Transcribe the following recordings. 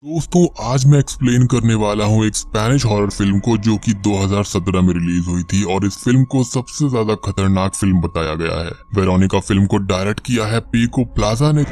दोस्तों आज मैं एक्सप्लेन करने वाला हूँ एक स्पेनिश हॉरर फिल्म को जो कि 2017 में रिलीज हुई थी और इस फिल्म को सबसे ज्यादा खतरनाक फिल्म बताया गया है। वेरोनिका फिल्म को डायरेक्ट किया है पेको प्लाजा ने।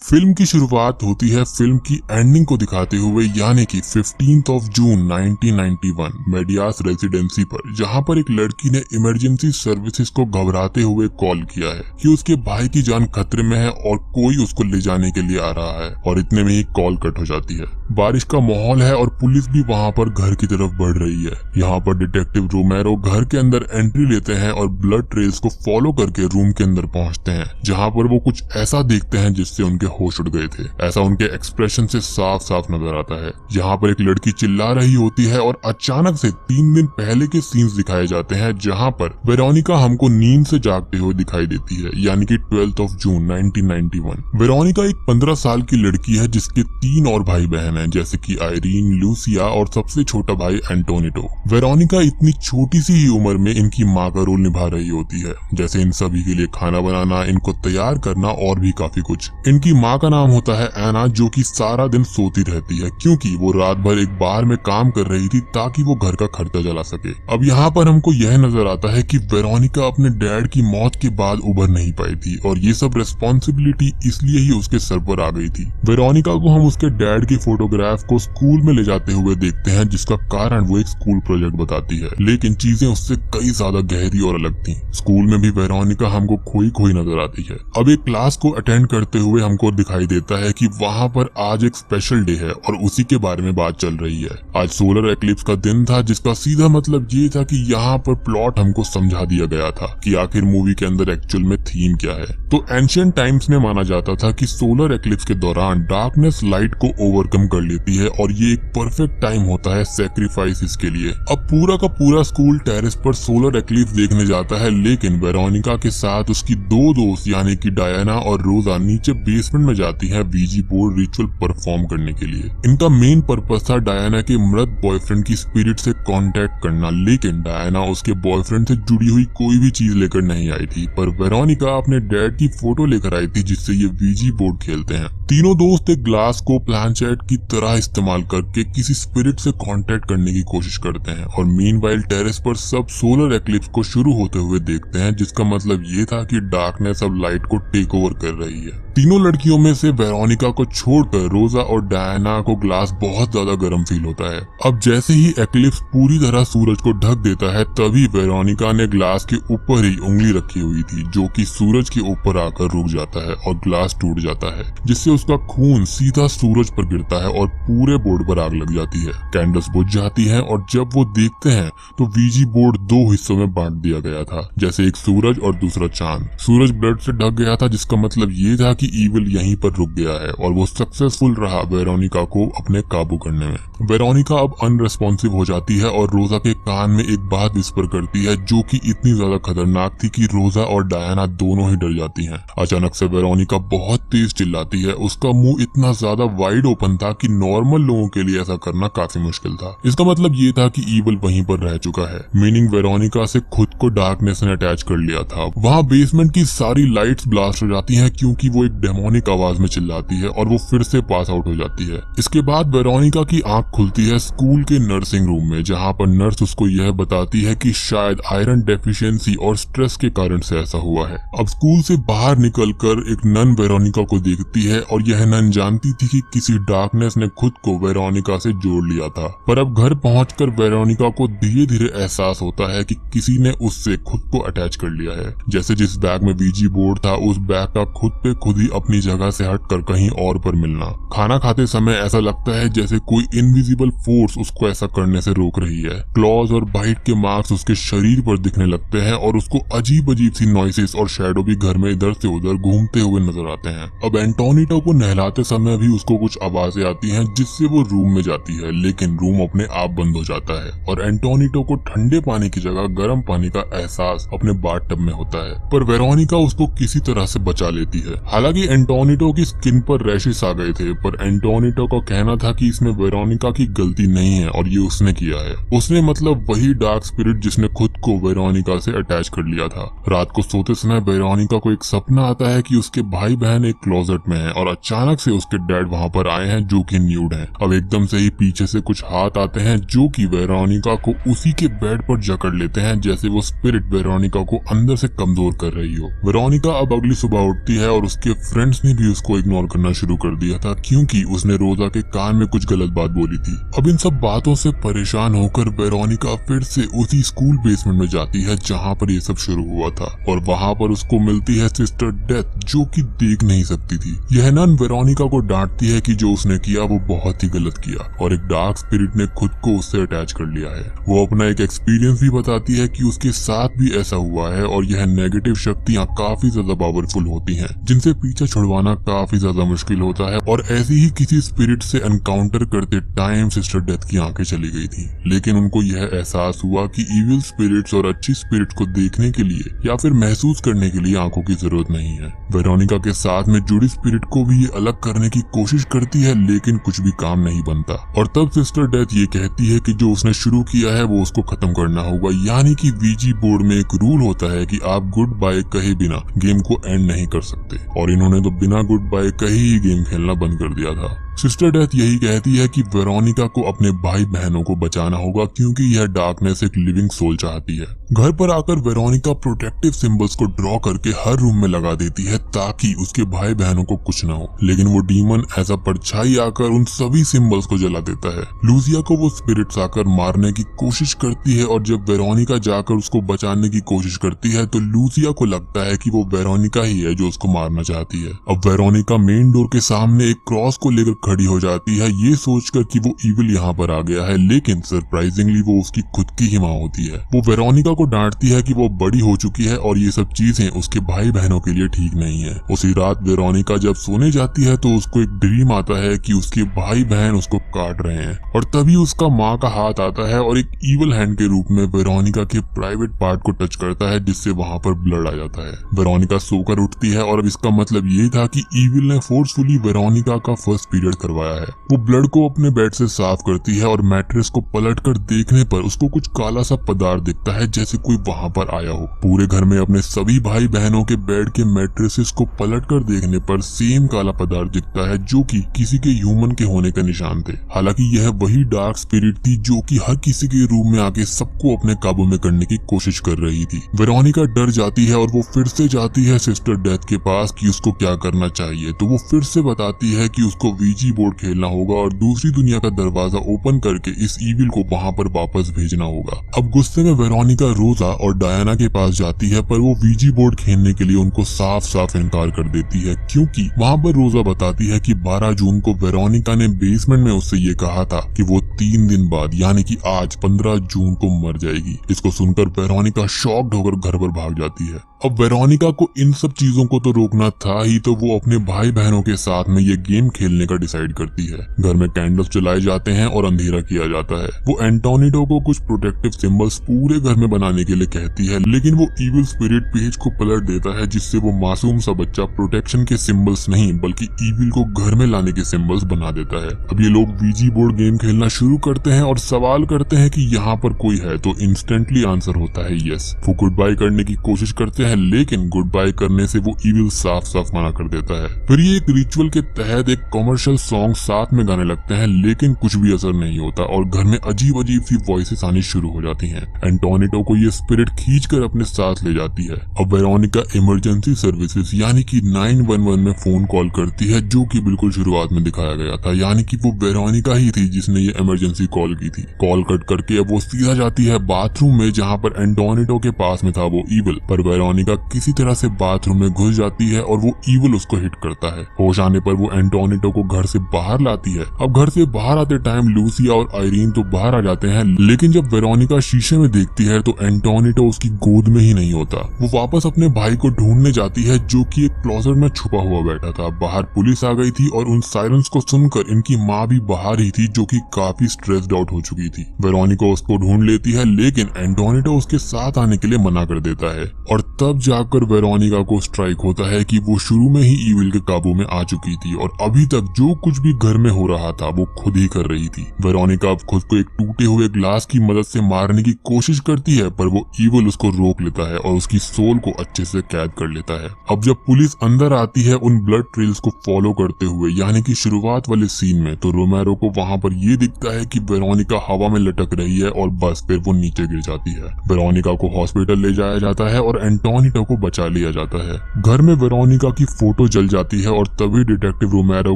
फिल्म की शुरुआत होती है फिल्म की एंडिंग को दिखाते हुए यानी कि 15 जून 1991 मेडियास रेजिडेंसी पर, जहां पर एक लड़की ने इमरजेंसी सर्विसेज को घबराते हुए कॉल किया है कि उसके भाई की जान खतरे में है और कोई उसको ले जाने के लिए आ रहा है। और इतने में ही कॉल कट हो जाती है। बारिश का माहौल है और पुलिस भी वहां पर घर की तरफ बढ़ रही है। यहाँ पर डिटेक्टिव रोमेरो घर के अंदर एंट्री लेते हैं और ब्लड ट्रेल्स को फॉलो करके रूम के अंदर पहुंचते हैं, जहाँ पर वो कुछ ऐसा देखते हैं जिससे उनके होश उड़ गए थे। ऐसा उनके एक्सप्रेशन से साफ साफ नजर आता है। यहाँ पर एक लड़की चिल्ला रही होती है और अचानक से 3 दिन पहले के सीन्स दिखाए जाते हैं, जहाँ पर वेरोनिका हमको नींद से जागते हुए दिखाई देती है, यानी कि 12 जून 1991। वेरोनिका एक 15 साल की लड़की है जिसके 3 और भाई बहन हैं, जैसे कि आयरीन, लूसिया और सबसे छोटा भाई एंटोनिटो। वेरोनिका इतनी छोटी सी ही उम्र में इनकी माँ का रोल निभा रही होती है, जैसे इन सभी के लिए खाना बनाना, इनको तैयार करना और भी काफी कुछ। इनकी माँ का नाम होता है एना, जो कि सारा दिन सोती रहती है क्योंकि वो रात भर एक बार में काम कर रही थी ताकि वो घर का खर्चा चला सके। अब यहाँ पर हमको यह नजर आता है कि वेरोनिका अपने डैड की मौत के बाद उभर नहीं पाई थी और ये सब रिस्पॉन्सिबिलिटी इसलिए ही उसके सर पर आ गई थी। वेरोनिका को हम उसके डैड की फोटोग्राफ को स्कूल में ले जाते हुए देखते हैं, जिसका कारण वो एक स्कूल प्रोजेक्ट बताती है, लेकिन चीजें उससे कई ज्यादा गहरी और अलग थी। स्कूल में भी वेरोनिका हमको खोई खोई नजर आती है। अब एक क्लास को अटेंड करते हुए हमको दिखाई देता है कि वहाँ पर आज एक स्पेशल डे है और उसी के बारे में बात चल रही है। आज सोलर एक्लिप्स का दिन था, जिसका सीधा मतलब ये था कि यहाँ पर प्लॉट हमको समझा दिया गया था कि आखिर मूवी के अंदर एक्चुअल में थीम क्या है। तो एंशिएंट टाइम्स में माना जाता था कि सोलर एक्लिप्स के दौरान डार्कनेस लाइट को ओवरकम कर लेती है और ये एक परफेक्ट टाइम होता है सैक्रिफाइस के लिए। अब पूरा का पूरा स्कूल टेरेस पर सोलर एक्लिप्स देखने जाता है, लेकिन वेरोनिका के साथ उसकी 2 दोस्त यानी कि डायना और रोजा नीचे बेसमेंट में जाती है वीजी बोर्ड रिचुअल परफॉर्म करने के लिए। इनका मेन पर्पस था डायना के मृत बॉयफ्रेंड की स्पिरिट से कांटेक्ट करना, लेकिन डायना उसके बॉयफ्रेंड से जुड़ी हुई कोई भी चीज लेकर नहीं आई थी, पर वेरोनिका अपने डैड की फोटो लेकर आई थी जिससे ये वीजी बोर्ड खेलते हैं। तीनों दोस्त एक ग्लास को प्लानचेट की तरह इस्तेमाल करके किसी स्पिरिट से कांटेक्ट करने की कोशिश करते हैं और मीनवाइल टेरेस पर सब सोलर एक्लिप्स को शुरू होते हुए देखते हैं, जिसका मतलब ये था कि डार्कनेस अब लाइट को टेक ओवर कर रही है। तीनों लड़कियों में से वेरोनिका को छोड़कर रोजा और डायना को ग्लास बहुत ज्यादा गर्म फील होता है। अब जैसे ही एक्लिप्स पूरी तरह सूरज को ढक देता है, तभी वेरोनिका ने ग्लास के ऊपर ही उंगली रखी हुई थी, जो कि सूरज के ऊपर आकर रुक जाता है और ग्लास टूट जाता है, जिससे उसका खून सीधा सूरज पर गिरता है और पूरे बोर्ड पर आग लग जाती है। कैंडल्स बुझ जाती हैं और जब वो देखते हैं तो वीजी बोर्ड 2 हिस्सों में बांट दिया गया था, जैसे एक सूरज और दूसरा चांद। सूरज ब्लड से ढक गया था, जिसका मतलब ये था कि ईविल यहीं पर रुक गया है और वो सक्सेसफुल रहा वेरोनिका को अपने काबू करने में। वेरोनिका अब अनरेस्पॉन्सिव हो जाती है और रोजा के कान में एक बात विस्पर करती है, जो कि इतनी ज्यादा खतरनाक थी कि रोजा और डायना दोनों ही डर जाती हैं। अचानक से वेरोनिका बहुत तेज चिल्लाती है। उसका मुंह इतना ज्यादा वाइड ओपन था कि नॉर्मल लोगों के लिए ऐसा करना काफी मुश्किल था। इसका मतलब ये था कि ईविल वहीं पर रह चुका है, मीनिंग वेरोनिका से खुद को डार्कनेस ने अटैच कर लिया था। वहाँ बेसमेंट की सारी लाइट्स ब्लास्ट हो जाती हैं क्योंकि वो एक डेमोनिक आवाज में चिल्लाती है और वो फिर से पास आउट हो जाती है। इसके बाद वेरोनिका की आंख खुलती है स्कूल के नर्सिंग रूम में, जहाँ पर नर्स उसको यह बताती है कि शायद आयरन डेफिशिएंसी और स्ट्रेस के कारण से ऐसा हुआ है। अब स्कूल से बाहर निकलकर एक नन वेरोनिका को देखती है और यह नन जानती थी कि किसी डार्कनेस ने खुद को वेरोनिका से जोड़ लिया था, पर अब घर पहुंचकर वेरोनिका को धीरे धीरे एहसास होता है कि किसी ने उससे खुद को अटैच कर लिया है। जैसे जिस बैग में वीजी बोर्ड था, उस बैग का खुद पे खुद ही अपनी जगह से हटकर कहीं और पर मिलना। खाना खाते समय ऐसा लगता है जैसे कोई इनविजिबल फोर्स उसको ऐसा करने से रोक रही है। क्लॉज और बाइट के मार्क्स उसके शरीर पर दिखने लगते हैं और उसको अजीब अजीब सी नॉइसेस और शैडो भी घर में इधर से उधर घूमते हुए नजर आते हैं। अब एंटोनिटो को नहलाते समय भी उसको कुछ आवाजें आती हैं, जिससे वो रूम में जाती है, लेकिन रूम अपने आप बंद हो जाता है और एंटोनिटो को ठंडे पानी की जगह गर्म पानी का एहसास अपने बाथटब में होता है। पर वेरोनिका उसको किसी तरह से बचा लेती है। हालांकि हालांकि एंटोनिटो की स्किन पर रैशेस आ गए थे, पर एंटोनिटो का कहना था कि इसमें वेरोनिका की गलती नहीं है और ये उसने किया है। उसने मतलब वही डार्क स्पिरिट जिसने खुद को वेरोनिका से अटैच कर लिया था। रात को सोते समय वेरोनिका को एक सपना आता है कि उसके भाई बहन एक क्लोजेट में हैं और अचानक से उसके डैड वहां पर आए हैं जो कि न्यूड हैं। अब एकदम से ही पीछे से कुछ हाथ आते हैं जो कि वेरोनिका को उसी के बेड पर जकड़ लेते हैं, जैसे वो स्पिरिट वेरोनिका को अंदर से कमजोर कर रही हो। वेरोनिका अब अगली सुबह उठती है और उसके फ्रेंड्स ने भी उसको इग्नोर करना शुरू कर दिया था क्योंकि उसने रोजा के कान में कुछ गलत बात बोली थी। अब इन सब बातों से परेशान होकर वेरोनिका फिर से उसी स्कूल बेसमेंट में जाती है जहाँ पर ये सब शुरू हुआ था और वहाँ पर उसको मिलती है सिस्टर डेथ जो कि देख नहीं सकती थी। यह नन वेरोनिका को डांटती है कि जो उसने किया वो बहुत ही गलत किया और एक डार्क स्पिरिट ने खुद को उससे अटैच कर लिया है। वो अपना एक एक्सपीरियंस भी बताती है कि उसके साथ भी ऐसा हुआ है और यह नेगेटिव शक्तियाँ काफी ज्यादा पावरफुल होती हैं जिनसे पीछे छुड़वाना काफी ज्यादा मुश्किल होता है। और ऐसी ही किसी स्पिरिट से एनकाउंटर करते टाइम सिस्टर डेथ की आंखें चली गई थी, लेकिन उनको यह एहसास हुआ कि इविल स्पिरिट्स और अच्छी स्पिरिट को देखने के लिए या फिर महसूस करने के लिए आंखों की जरूरत नहीं है। वेरोनिका के साथ में जुड़ी स्पिरिट को भी ये अलग करने की कोशिश करती है लेकिन कुछ भी काम नहीं बनता और तब सिस्टर डेथ ये कहती है कि जो उसने शुरू किया है वो उसको खत्म करना होगा। यानी कि वीजी बोर्ड में एक रूल होता है कि आप गुड बाय कहे बिना गेम को एंड नहीं कर सकते और इन्होंने तो बिना गुड बाय कहे ही गेम खेलना बंद कर दिया था। सिस्टर डेथ यही कहती है कि वेरोनिका को अपने भाई बहनों को बचाना होगा क्योंकि यह डार्कनेस एक लिविंग सोल चाहती है। घर पर आकर वेरोनिका प्रोटेक्टिव सिंबल्स को ड्रॉ करके हर रूम में लगा देती है ताकि उसके भाई बहनों को कुछ ना हो, लेकिन वो डीमन ऐसा परछाई आकर उन सभी सिंबल्स को जला देता है। लूसिया को वो स्पिरिट्स आकर मारने की कोशिश करती है और जब वेरोनिका जाकर उसको बचाने की कोशिश करती है तो लूसिया को लगता है कि वो वेरोनिका ही है जो उसको मारना चाहती है। अब वेरोनिका मेन डोर के सामने एक क्रॉस को लेकर खड़ी हो जाती है ये सोचकर कि वो इविल यहाँ पर आ गया है, लेकिन सरप्राइजिंगली वो उसकी खुद की ही माँ होती है। वो वेरोनिका को डांटती है कि वो बड़ी हो चुकी है और ये सब चीजें उसके भाई बहनों के लिए ठीक नहीं है। उसी रात वेरोनिका जब सोने जाती है तो उसको एक ड्रीम आता है कि उसके भाई बहन उसको काट रहे हैं और तभी उसका माँ का हाथ आता है और एक इविल हैंड के रूप में वेरोनिका के प्राइवेट पार्ट को टच करता है जिससे वहाँ पर ब्लड आ जाता है। वेरोनिका सोकर उठती है और अब इसका मतलब ये था कि इविल ने फोर्सफुली वेरोनिका का फर्स्ट पीरियड करवाया है। वो ब्लड को अपने बेड से साफ करती है और मैट्रेस को पलटकर देखने पर उसको कुछ काला सा पदार्थ दिखता है जैसे कोई वहां पर आया हो। पूरे घर में अपने सभी भाई बहनों के बेड के मैट्रेसेस को पलटकर देखने पर सेम काला पदार्थ दिखता है जो कि किसी के ह्यूमन के होने का निशान थे। हालांकि यह वही डार्क स्पिरिट थी जो कि हर किसी के रूम में आके सबको अपने काबू में करने की कोशिश कर रही थी। वेरोनिका डर जाती है और वो फिर से जाती है सिस्टर डेथ के पास कि उसको क्या करना चाहिए, तो वो फिर से बताती है कि उसको वीजी बोर्ड खेलना होगा और दूसरी दुनिया का दरवाजा ओपन करके इस इविल को वहां पर वापस भेजना होगा। अब गुस्से में वेरोनिका रोजा और डायना के पास जाती है पर वो वीजी बोर्ड खेलने के लिए उनको साफ साफ इनकार कर देती है क्योंकि वहां पर रोजा बताती है कि 12 जून को वेरोनिका ने बेसमेंट में उससे ये कहा था कि वो 3 दिन बाद यानी कि आज 15 जून को मर जाएगी। इसको सुनकर वेरोनिका शॉक्ड होकर घर पर भाग जाती है। अब वेरोनिका को इन सब चीजों को तो रोकना था ही, तो वो अपने भाई बहनों के साथ में ये गेम खेलने का डिसाइड करती है। घर में कैंडल्स जलाए जाते हैं और अंधेरा किया जाता है। वो एंटोनिटो को कुछ प्रोटेक्टिव सिंबल्स पूरे घर में बनाने के लिए कहती है, लेकिन वो इविल स्पिरिट पेज को पलट देता है जिससे वो मासूम सा बच्चा प्रोटेक्शन के सिंबल्स नहीं बल्कि इविल को घर में लाने के सिंबल्स बना देता है। अब ये लोग वीजी बोर्ड गेम खेलना शुरू करते हैं और सवाल करते हैं कि यहाँ पर कोई है, तो इंस्टेंटली आंसर होता है यस। वो गुड बाय करने की कोशिश करते हैं लेकिन गुड बाय करने से वो इविल साफ साफ मना कर देता है। फिर ये एक रिचुअल के तहत एक कमर्शियल सॉन्ग साथ में गाने लगते हैं लेकिन कुछ भी असर नहीं होता और घर में अजीब अजीब सी वॉइसेस आनी शुरू हो जाती हैं। एंटोनिटो को ये स्पिरिट खींचकर अपने साथ ले जाती है। अब वेरोनिका इमरजेंसी सर्विसेज यानी कि 911 में फोन कॉल करती है जो कि बिल्कुल शुरुआत में दिखाया गया था, यानी कि वो वेरोनिका ही थी जिसने ये इमरजेंसी कॉल की थी। कॉल कट करके अब वो सीधा जाती है बाथरूम में जहाँ पर एंटोनिटो के पास में था वो इविल, पर वेरोनिका किसी तरह से बाथरूम में घुस जाती है और वो इविल उसको हिट करता है। होश आने पर वो एंटोनिटो को घर से बाहर लाती है। अब घर से बाहर आते टाइम लूसिया और आयरीन तो बाहर आ जाते हैं, लेकिन जब वेरोनिका शीशे में देखती है तो एंटोनिटो उसकी गोद में ही नहीं होता। वो वापस अपने भाई को ढूंढने जाती है जो कि एक क्लोजेट में छुपा हुआ बैठा था। बाहर पुलिस आ गई थी और उन सायरन्स को सुनकर इनकी माँ भी बाहर ही थी, जो कि काफी स्ट्रेस्ड आउट हो चुकी थी। वेरोनिका उसको ढूंढ लेती है, लेकिन एंटोनिटो उसके साथ आने के लिए मना कर देता है और तब जाकर वेरोनिका को स्ट्राइक होता है कि वो शुरू में ही ईविल के काबू में आ चुकी थी और अभी तक जो कुछ भी घर में हो रहा था वो खुद ही कर रही थी। वेरोनिका अब खुद को एक टूटे हुए ग्लास की मदद से मारने की कोशिश करती है, पर वो ईविल उसको रोक लेता है और उसकी सोल को अच्छे से कैद कर लेता है। अब जब पुलिस अंदर आती है उन ब्लड ट्रेल्स को फॉलो करते हुए, यानी कि शुरुआत वाले सीन में, तो रोमेरो को वहाँ पर ये दिखता है कि वेरोनिका हवा में लटक रही है और बस फिर वो नीचे गिर जाती है। वेरोनिका को हॉस्पिटल ले जाया जाता है और एंटोनिटो को बचा लिया जाता है। घर में वेरोनिका की फोटो जल जाती है और तभी डिटेक्टिव रोमेरो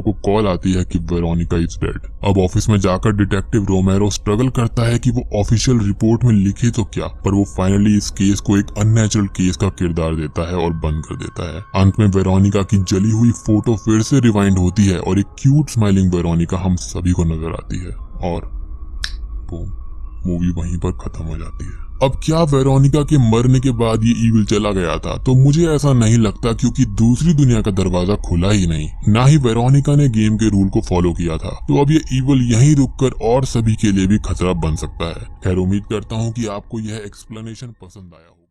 को कॉल आती है कि वेरोनिका इज डेड। अब ऑफिस में जाकर डिटेक्टिव रोमेरो स्ट्रगल करता है कि वो ऑफिशियल रिपोर्ट में लिखे तो क्या, पर वो फाइनली इस केस को एक अननेचुरल केस का किरदार देता है और बंद कर देता है। अंत में वेरोनिका की जली हुई फोटो फिर से रिवाइंड होती है और एक क्यूट स्माइलिंग वेरोनिका हम सभी को नजर आती है और मूवी वहीं पर खत्म हो जाती है। अब क्या वेरोनिका के मरने के बाद ये ईविल चला गया था? तो मुझे ऐसा नहीं लगता, क्योंकि दूसरी दुनिया का दरवाजा खुला ही नहीं, ना ही वेरोनिका ने गेम के रूल को फॉलो किया था। तो अब ये ईविल यहीं रुककर और सभी के लिए भी खतरा बन सकता है। खैर, उम्मीद करता हूँ कि आपको यह एक्सप्लेनेशन पसंद आया हो।